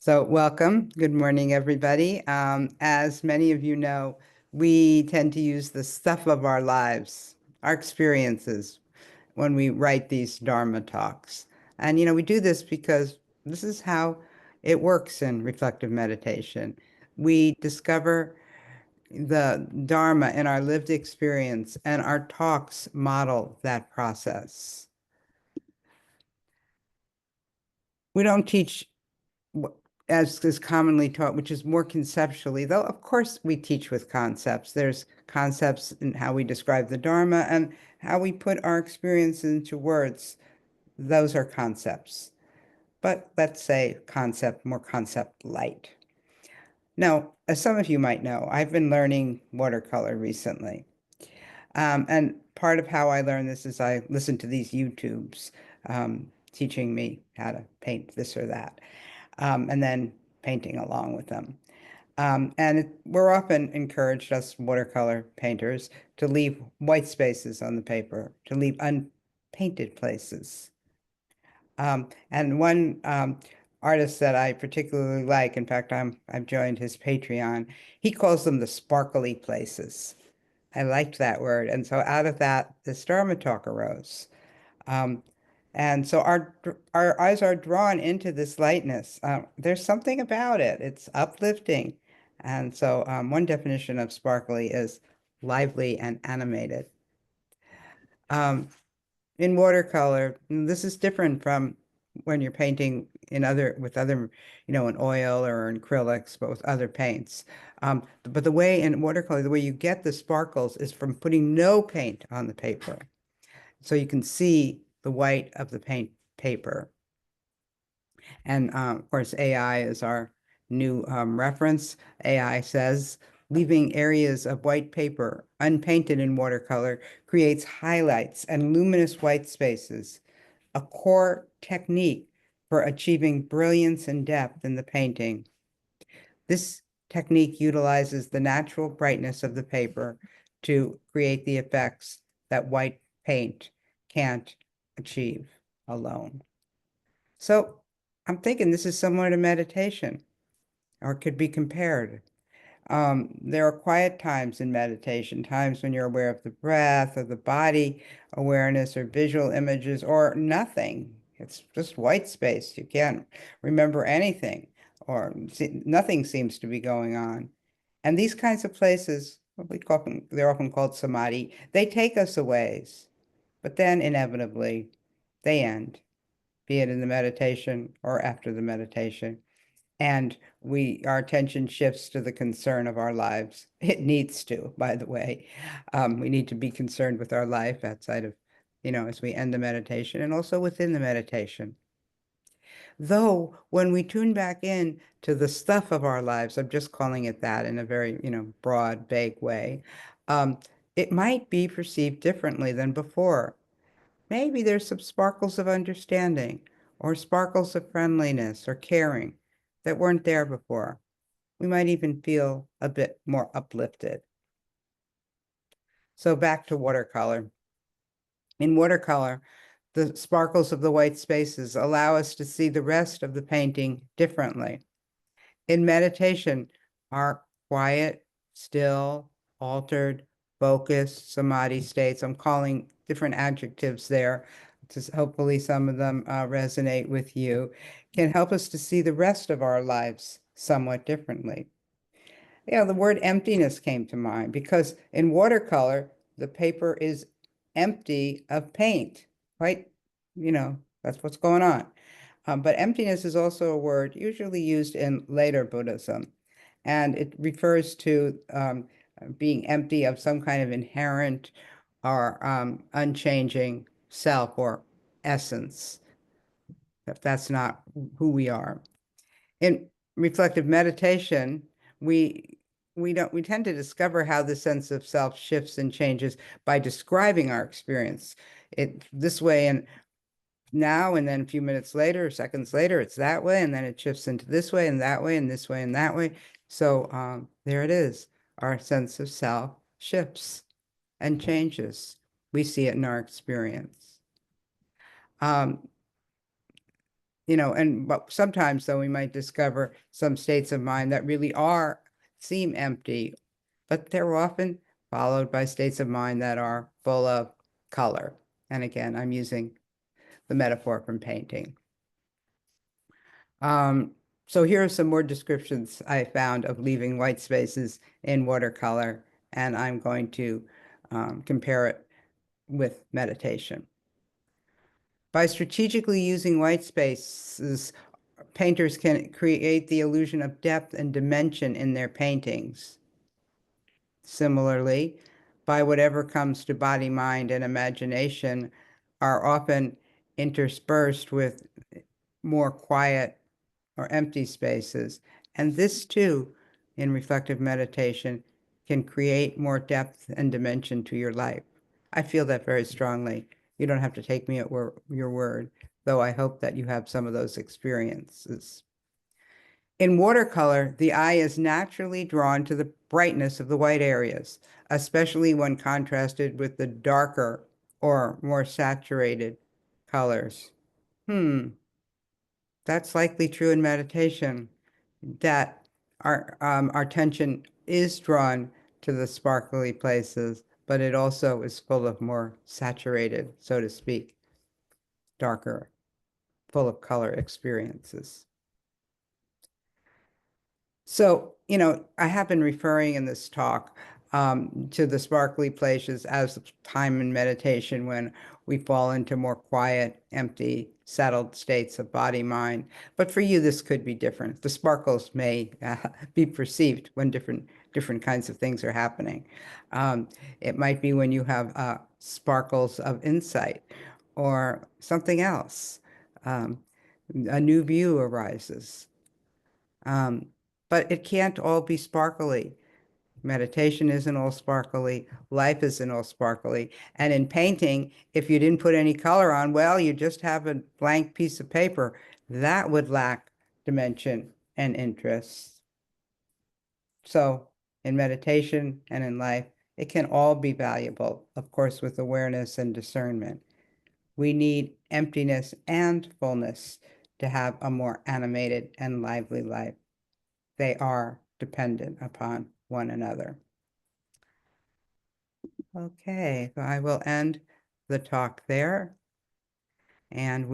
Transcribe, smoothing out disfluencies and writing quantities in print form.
So welcome. Good morning, everybody. As many of you know, we tend to use the stuff of our lives, our experiences, when we write these Dharma talks. And, we do this because this is how it works in reflective meditation. We discover the Dharma in our lived experience, and our talks model that process. We don't teach as is commonly taught, which is more conceptually, though of course we teach with concepts. There's concepts in how we describe the Dharma and how we put our experience into words. Those are concepts. But let's say more concept light. Now, as some of you might know, I've been learning watercolor recently. And part of how I learn this is I listen to these YouTubes teaching me how to paint this or that, and then painting along with them. We're often encouraged, us watercolor painters, to leave white spaces on the paper, to leave unpainted places. And one artist that I particularly like, in fact, I've joined his Patreon, he calls them the sparkly places. I liked that word. And so out of that, this Dharma talk arose. Um, and so our eyes are drawn into this lightness. There's something about it. It's uplifting. And so one definition of sparkly is lively and animated. Um, in watercolor, this is different from when you're painting with other, in oil or in acrylics, but with other paints. But the way in watercolor, the way you get the sparkles is from putting no paint on the paper. So you can see the white of the paint paper. And of course, AI is our new reference. AI says, leaving areas of white paper unpainted in watercolor creates highlights and luminous white spaces, a core technique for achieving brilliance and depth in the painting. This technique utilizes the natural brightness of the paper to create the effects that white paint can't achieve alone. So I'm thinking this is similar to meditation, or could be compared. There are quiet times in meditation, times when you're aware of the breath or the body awareness or visual images or nothing. It's just white space. You can't remember anything or nothing seems to be going on. And these kinds of places, they're often called samadhi, they take us a ways, but then inevitably they end, be it in the meditation or after the meditation. And our attention shifts to the concern of our lives. It needs to, by the way. We need to be concerned with our life outside of, as we end the meditation and also within the meditation. Though when we tune back in to the stuff of our lives, I'm just calling it that in a very, broad, vague way, it might be perceived differently than before. Maybe there's some sparkles of understanding or sparkles of friendliness or caring that weren't there before. We might even feel a bit more uplifted. So back to watercolor. In watercolor, the sparkles of the white spaces allow us to see the rest of the painting differently. In meditation, our quiet, still, altered, focused samadhi states, I'm calling different adjectives there, hopefully some of them resonate with you, can help us to see the rest of our lives somewhat differently. The word emptiness came to mind because in watercolor, the paper is empty of paint, right? That's what's going on. But emptiness is also a word usually used in later Buddhism, and it refers to being empty of some kind of inherent or unchanging self or essence, if that's not who we are. In reflective meditation, we we tend to discover how the sense of self shifts and changes by describing our experience. It this way and now, and then a few minutes later, seconds later, it's that way, and then it shifts into this way and that way and this way and that way. So there it is. Our sense of self shifts and changes. We see it in our experience. Um, but sometimes though we might discover some states of mind that really seem empty, but they're often followed by states of mind that are full of color. And again, I'm using the metaphor from painting. So here are some more descriptions I found of leaving white spaces in watercolor, and I'm going to compare it with meditation. By strategically using white spaces, painters can create the illusion of depth and dimension in their paintings. Similarly, by whatever comes to body, mind, and imagination are often interspersed with more quiet or empty spaces. And this too, in reflective meditation, can create more depth and dimension to your life. I feel that very strongly. You don't have to take me at your word, though I hope that you have some of those experiences. In watercolor, the eye is naturally drawn to the brightness of the white areas, especially when contrasted with the darker or more saturated colors. That's likely true in meditation, that our attention is drawn to the sparkly places, but it also is full of more saturated, so to speak, darker, full of color experiences. So, I have been referring in this talk to the sparkly places as time in meditation when we fall into more quiet, empty, settled states of body, mind. But for you, this could be different. The sparkles may be perceived when different kinds of things are happening. It might be when you have sparkles of insight or something else. A new view arises. But it can't all be sparkly. Meditation isn't all sparkly. Life isn't all sparkly. And in painting, if you didn't put any color on, well, you just have a blank piece of paper. That would lack dimension and interest. So in meditation and in life, it can all be valuable, of course, with awareness and discernment. We need emptiness and fullness to have a more animated and lively life. They are dependent upon one another. Okay, so I will end the talk there, and